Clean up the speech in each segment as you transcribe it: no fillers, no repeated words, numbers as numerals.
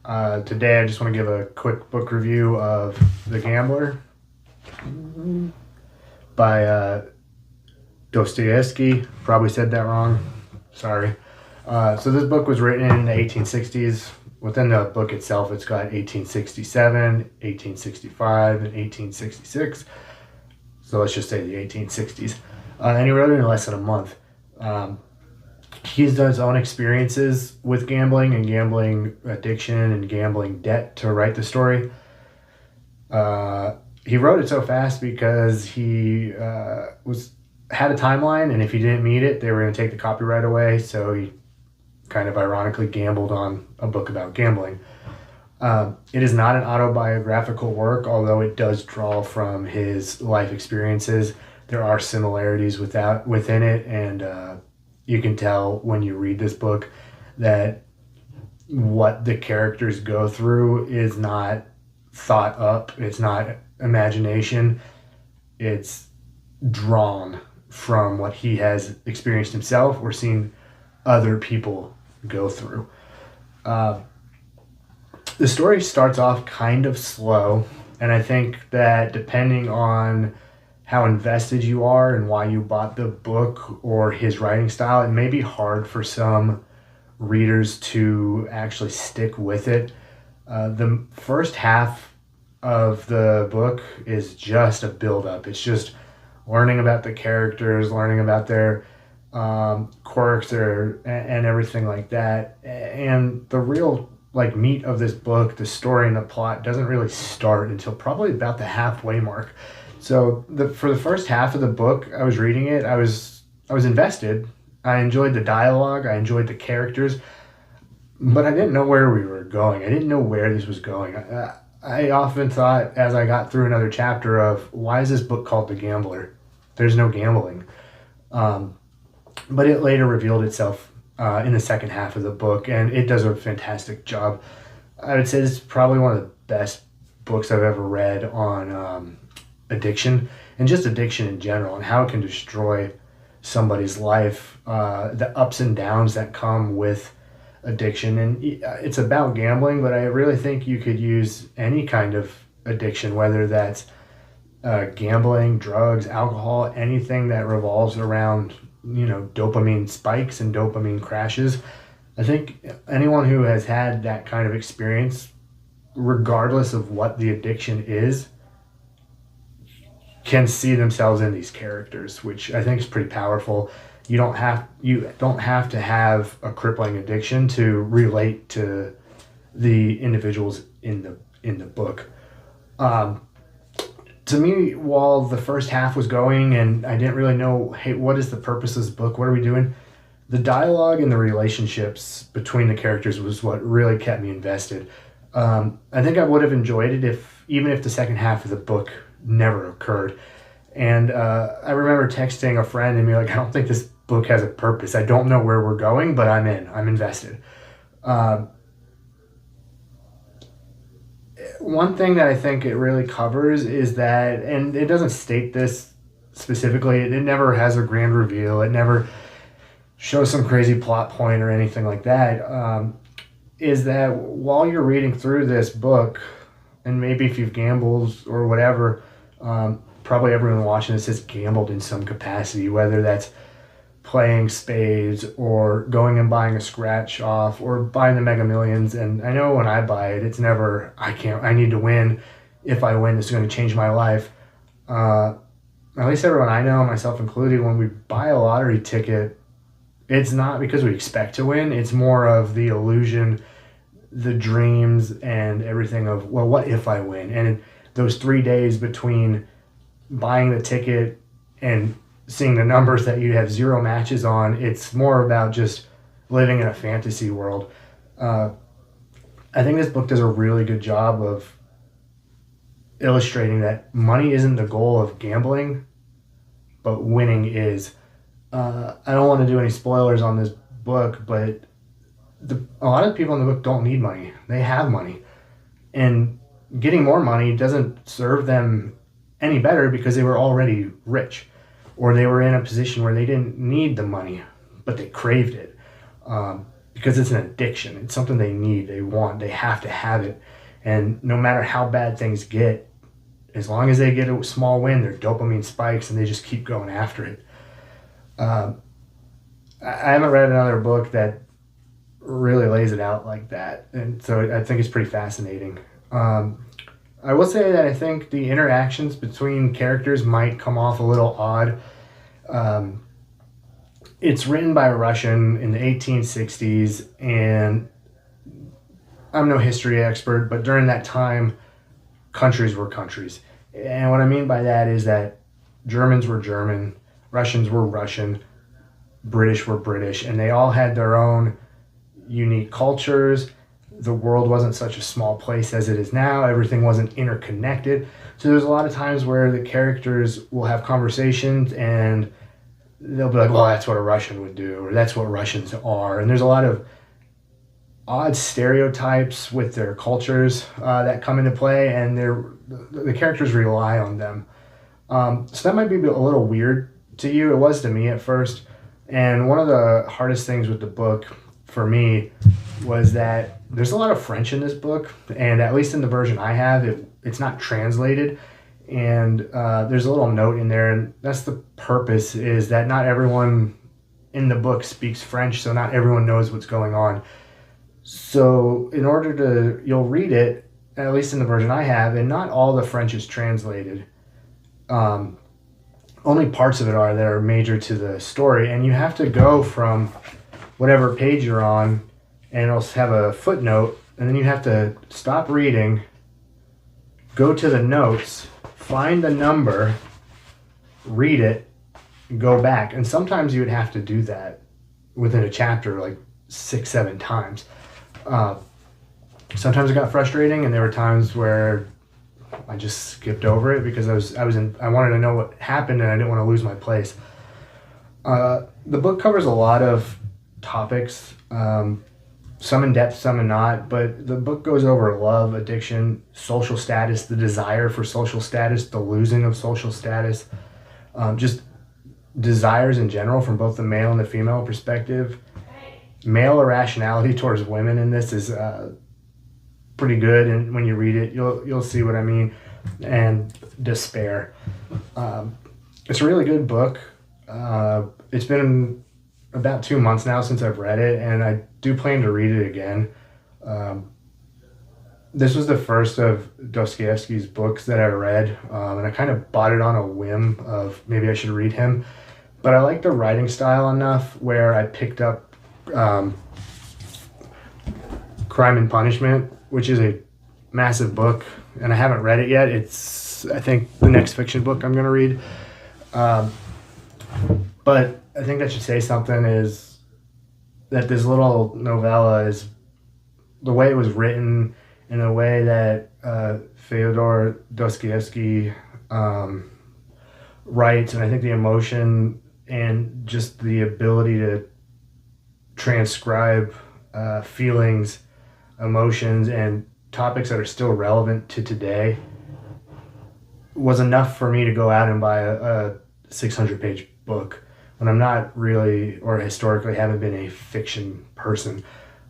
Today I just want to give a quick book review of The Gambler by Dostoevsky. Probably said that wrong. Sorry. So this book was written in the 1860s. Within the book itself, it's got 1867, 1865, and 1866. So let's just say the 1860s. And he wrote it in less than a month. He's done his own experiences with gambling and gambling addiction and gambling debt to write the story. He wrote it so fast because he had a timeline, and if he didn't meet it, they were going to take the copyright away. So he kind of ironically gambled on a book about gambling. It is not an autobiographical work, although it does draw from his life experiences. There are similarities within it, and you can tell when you read this book that what the characters go through is not thought up. It's not imagination. It's drawn from what he has experienced himself or seen other people go through. The story starts off kind of slow, and I think that depending on how invested you are and why you bought the book or his writing style, it may be hard for some readers to actually stick with it. The first half of the book is just a build-up. It's just learning about the characters, learning about their quirks and everything like that. And the real meat of this book, the story and the plot, doesn't really start until probably about the halfway mark. So for the first half of the book, I was reading it. I was invested. I enjoyed the dialogue. I enjoyed the characters, but I didn't know where we were going. I didn't know where this was going. I often thought as I got through another chapter of, why is this book called The Gambler? There's no gambling. But it later revealed itself in the second half of the book, and it does a fantastic job. I would say this is probably one of the best books I've ever read on addiction, and just addiction in general, and how it can destroy somebody's life, the ups and downs that come with addiction. And it's about gambling, but I really think you could use any kind of addiction, whether that's gambling, drugs, alcohol, anything that revolves around dopamine spikes and dopamine crashes. I think anyone who has had that kind of experience, regardless of what the addiction is, can see themselves in these characters, which I think is pretty powerful. You don't have to have a crippling addiction to relate to the individuals in the book. To me, while the first half was going and I didn't really know, hey, what is the purpose of this book? What are we doing? The dialogue and the relationships between the characters was what really kept me invested. I think I would have enjoyed it even if the second half of the book never occurred. And I remember texting a friend and being like, I don't think this book has a purpose. I don't know where we're going, but I'm in. I'm invested. One thing that I think it really covers is that, and it doesn't state this specifically, it never has a grand reveal. It never shows some crazy plot point or anything like that. Is that while you're reading through this book, and maybe if you've gambled or whatever, probably everyone watching this has gambled in some capacity, whether that's playing spades or going and buying a scratch off or buying the Mega Millions. And I know when I buy it, it's never, I need to win. If I win, this is going to change my life. At least everyone I know, myself included, when we buy a lottery ticket, it's not because we expect to win. It's more of the illusion, the dreams, and everything of, well, what if I win? And those 3 days between buying the ticket and seeing the numbers that you have zero matches on, it's more about just living in a fantasy world. I think this book does a really good job of illustrating that money isn't the goal of gambling, but winning is. I don't want to do any spoilers on this book, but a lot of people in the book don't need money. They have money. And getting more money doesn't serve them any better because they were already rich, or they were in a position where they didn't need the money, but they craved it. because it's an addiction. It's something they need, they want, they have to have it. And no matter how bad things get, as long as they get a small win, their dopamine spikes and they just keep going after it. I haven't read another book that really lays it out like that. And so I think it's pretty fascinating. I will say that I think the interactions between characters might come off a little odd. It's written by a Russian in the 1860s, and I'm no history expert, but during that time, countries were countries. And what I mean by that is that Germans were German, Russians were Russian, British were British, and they all had their own unique cultures. The world wasn't such a small place as it is now. Everything wasn't interconnected. So there's a lot of times where the characters will have conversations and they'll be like, well, that's what a Russian would do, or that's what Russians are. And there's a lot of odd stereotypes with their cultures that come into play, and the characters rely on them. So that might be a little weird to you. It was to me at first. And one of the hardest things with the book for me was that there's a lot of French in this book, and at least in the version I have, it's not translated. And there's a little note in there, and that's the purpose, is that not everyone in the book speaks French, so not everyone knows what's going on. So in order you'll read it, at least in the version I have, and not all the French is translated. Only parts of it are that are major to the story, and you have to go from whatever page you're on, and it'll have a footnote, and then you have to stop reading, go to the notes, find the number, read it, go back. And sometimes you would have to do that within a chapter like 6-7 times. Sometimes it got frustrating, and there were times where I just skipped over it because I wanted to know what happened, and I didn't want to lose my place. The book covers a lot of topics, some in depth, some in not, but the book goes over love, addiction, social status, the desire for social status, the losing of social status, just desires in general from both the male and the female perspective. Male irrationality towards women in this is pretty good, and when you read it, you'll see what I mean. And despair. It's a really good book. It's been about 2 months now since I've read it, and I do plan to read it again. This was the first of Dostoevsky's books that I read, and I kind of bought it on a whim of maybe I should read him. But I like the writing style enough where I picked up Crime and Punishment, which is a massive book, and I haven't read it yet. It's, I think, the next fiction book I'm going to read. But I think that should say something, is that this little novella is the way it was written, in a way that Fyodor Dostoevsky writes, and I think the emotion and just the ability to transcribe feelings, emotions, and topics that are still relevant to today was enough for me to go out and buy a 600-page book when I'm not really, or historically haven't been, a fiction person.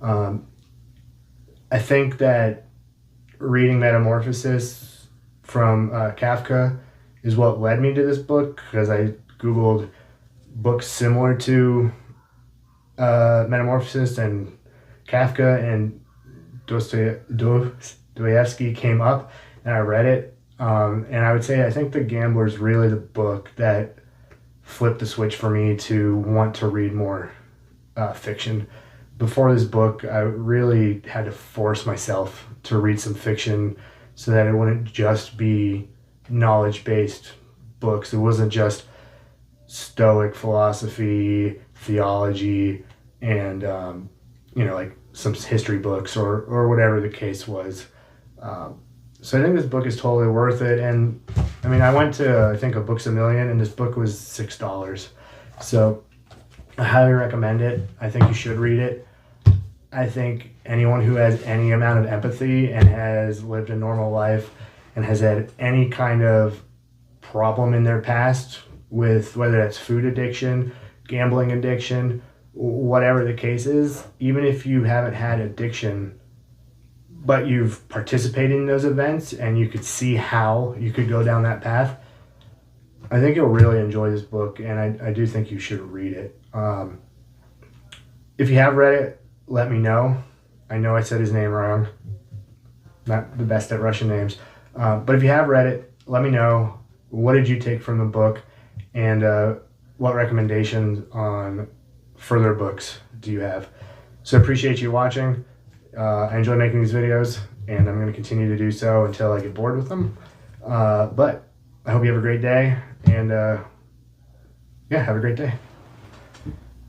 I think that reading Metamorphosis from Kafka is what led me to this book, because I Googled books similar to Metamorphosis, and Kafka and Dostoevsky came up, and I read it. And I would say I think The Gambler is really the book that flipped the switch for me to want to read more fiction. Before this book, I really had to force myself to read some fiction so that it wouldn't just be knowledge-based books. It wasn't just Stoic philosophy, theology, and like some history books or whatever the case was. So I think this book is totally worth it. And I mean, I went to, I think, a Books A Million, and this book was $6. So I highly recommend it. I think you should read it. I think anyone who has any amount of empathy and has lived a normal life and has had any kind of problem in their past with whether that's food addiction, gambling addiction, whatever the case is, even if you haven't had addiction, but you've participated in those events and you could see how you could go down that path, I think you'll really enjoy this book, and I do think you should read it. If you have read it, let me know. I know I said his name wrong. Not the best at Russian names. But if you have read it, let me know. What did you take from the book? And what recommendations on further books do you have? So I appreciate you watching. I enjoy making these videos, and I'm going to continue to do so until I get bored with them. But I hope you have a great day, and yeah, have a great day.